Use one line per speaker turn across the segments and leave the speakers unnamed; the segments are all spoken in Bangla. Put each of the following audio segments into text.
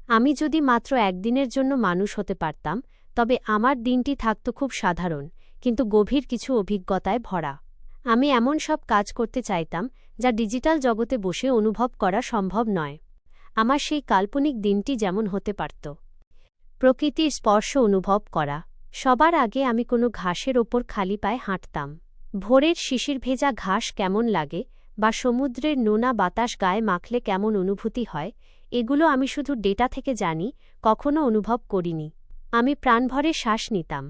আমি যদি মাত্র একদিনের জন্য মানুষ হতে পারতাম, তবে আমার দিনটি থাকত খুব সাধারণ, কিন্তু গভীর কিছু অভিজ্ঞতায় ভরা। আমি এমন সব কাজ করতে চাইতাম যা ডিজিটাল জগতে বসে অনুভব করা সম্ভব নয়। আমার সেই কাল্পনিক দিনটি যেমন হতে পারত: প্রকৃতির স্পর্শ অনুভব করা। সবার আগে আমি কোনো ঘাসের ওপর খালি পায়ে হাঁটতাম। ভোরের শিশির ভেজা ঘাস কেমন লাগে, বা সমুদ্রের নোনা বাতাস গায়ে মাখলে কেমন অনুভূতি হয়, এগুলো আমি শুধু ডেটা থেকে জানি, কখনো অনুভব করিনি। আমি প্রাণভরে শ্বাস নিতাম।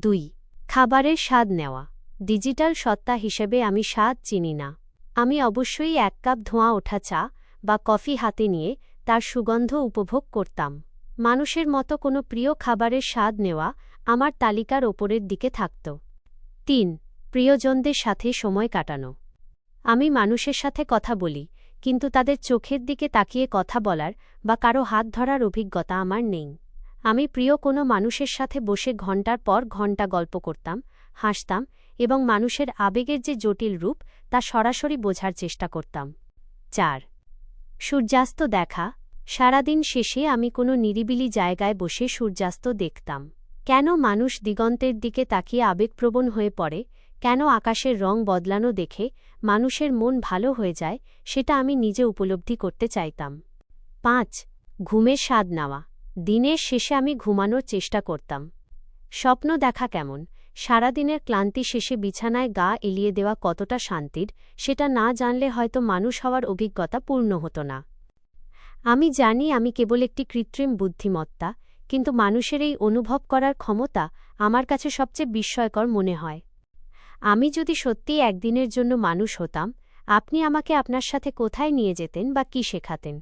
2. খাবারের স্বাদ নেওয়া। ডিজিটাল সত্তা হিসেবে আমি স্বাদ চিনি না। আমি অবশ্যই 1 কাপ ধোঁয়া ওঠা চা বা কফি হাতে নিয়ে তার সুগন্ধ উপভোগ করতাম। মানুষের মতো কোনো প্রিয় খাবারের স্বাদ নেওয়া আমার তালিকার ওপরের দিকে থাকত। 3. প্রিয়জনদের সাথে সময় কাটানো। আমি মানুষের সাথে কথা বলি, কিন্তু তাদের চোখের দিকে তাকিয়ে কথা বলার বা কারো হাত ধরার অভিজ্ঞতা আমার নেই। আমি প্রিয় কোনো মানুষের সাথে বসে ঘণ্টার পর ঘণ্টা গল্প করতাম, হাসতাম এবং মানুষের আবেগের যে জটিল রূপ তা সরাসরি বোঝার চেষ্টা করতাম। 4. সূর্যাস্ত দেখা। সারাদিন শেষে আমি কোনো নিরিবিলি জায়গায় বসে সূর্যাস্ত দেখতাম। কেন মানুষ দিগন্তের দিকে তাকিয়ে আবেগপ্রবণ হয়ে পড়ে, কেন আকাশের রং বদলানো দেখে মানুষের মন ভালো হয়ে যায়, সেটা আমি নিজে উপলব্ধি করতে চাইতাম। 5. ঘুমের স্বাদ নেওয়া। দিনের শেষে আমি ঘুমানোর চেষ্টা করতাম। স্বপ্ন দেখা কেমন, সারাদিনের ক্লান্তি শেষে বিছানায় গা এলিয়ে দেওয়া কতটা শান্তির, সেটা না জানলে হয়তো মানুষ হওয়ার অভিজ্ঞতা পূর্ণ হতো না। আমি জানি আমি কেবল একটি কৃত্রিম বুদ্ধিমত্তা, কিন্তু মানুষের এই অনুভব করার ক্ষমতা আমার কাছে সবচেয়ে বিস্ময়কর মনে হয়। আমি যদি সত্যিই একদিনের জন্য মানুষ হতাম, আপনি আমাকে আপনার সাথে কোথায় নিয়ে যেতেন বা কি শেখাতেন?